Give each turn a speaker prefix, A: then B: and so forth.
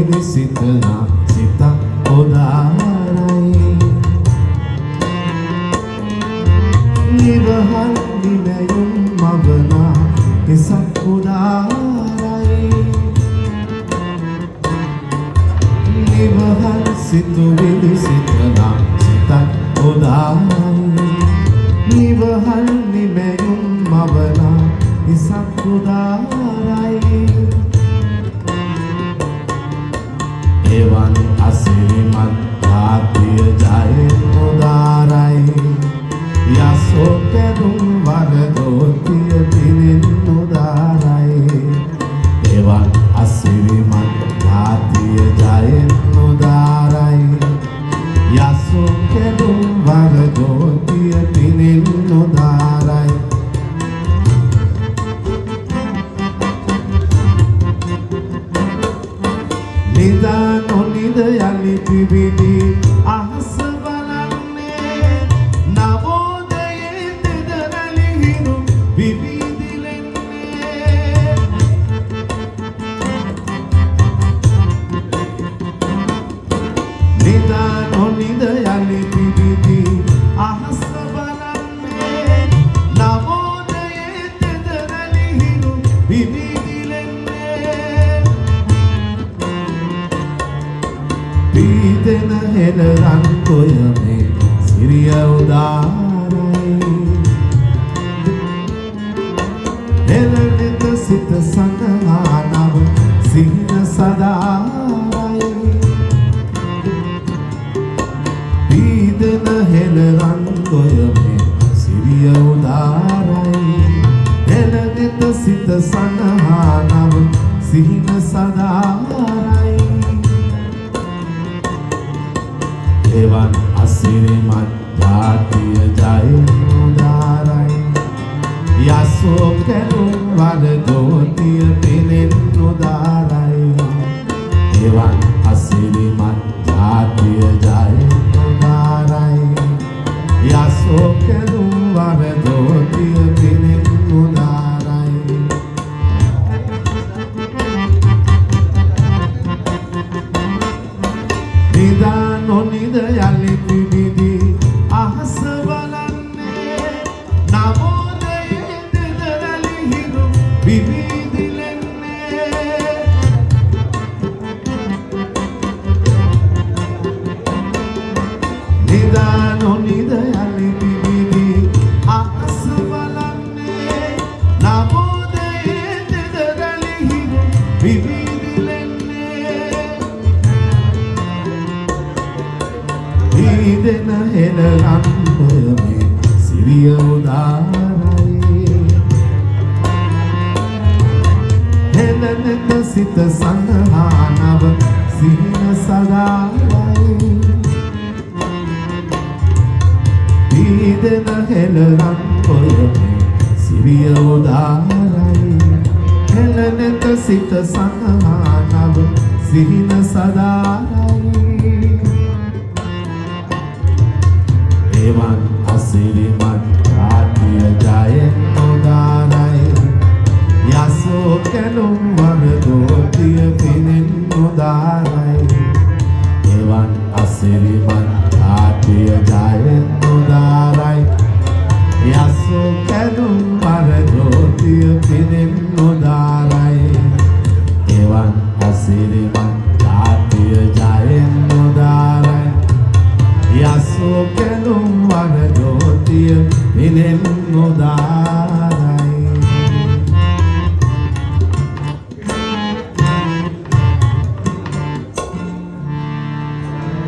A: විනිසිතනා සිතක් උදාරයි නිවහල් නිමැයුම් මවනා කිසක් උදාරයි නිවහල් සිතුවිලි සිතනා සිතක් උදාරයි නිවහල් නිමැයුම් මවනා කිසක් උදාරයි එවන් අසිරිමත් රාත්‍රිය ජයෙන් උදාරයි යසෝ පෙරුම් වරදෝතිය පිනෙන් උදාරයි එවන් අසිරිමත් රාත්‍රිය ජයෙන් උදාරයි යසෝ පෙරුම් වරදෝතිය පිනෙන් උදාරයි නිදා නොනිද යලි පිබිදි අහස බලන්නේ නවෝදයේ තෙදරලි හිරු විවිදිලෙන්නේ නිදා නොනිද යලි පිබිදි අහස බලන්නේ නවෝදයේ තෙදරලි හිරු විවිදිලෙන්නේ පීදෙන හෙළ රන් කොයමේ සිරිය උදාරයි හෙළනෙත සිත සඳහානව සිහින සදාරයි පීදෙන හෙළ රන් කොයමේ සිරිය උදාරයි හෙළනෙත සිත සඳහානව සිහින සදාරයි එවන් අසිරිමත් ජාතිය ජයෙන් උදාරයි යසෝ කැඩුම් වරදෝතිය පිනෙන් උදාරයි එවන් අසිරිමත් ජාතිය ජයෙන් උදාරයි යසෝ කැඩුම් වරදෝතිය පිනෙන් උදාරයි නිදා නොනිද යලි පිබිදි අහස බලන්නේ නවෝදයේ තෙදරලි හිරු විවිදිලෙන්නේ නිදා නොනිද යලි පිබිදි අහස බලන්නේ නවෝදයේ තෙදරලි හිරු විවිදිලෙන්නේ පීදෙන හෙළ රන් කොයමේ සිරිය උදාරයි හෙළනෙත සිත සඳහානව සිහින සදාරයි පීදෙන හෙළ රන් කොයමේ සිරිය උදාරයි හෙළනෙත සිත සඳහානව සිහින සදාරයි එවන් අසිරිමත් රාත්‍රිය ජයෙන් උදාරයි යසෝ කැඩුම් වරදෝතිය පිනෙන් උදාරයි එවන් අසිරිමත් රාත්‍රිය ජයෙන් උදාරයි යසෝ කැඩුම් වරදෝතිය පිනෙන් උදාරයි එවන් අසිරිමත් රාත්‍රිය ජයෙන් උදාරයි යසෝ කැඩුම් වරදෝතිය පිනෙන් උදාරයි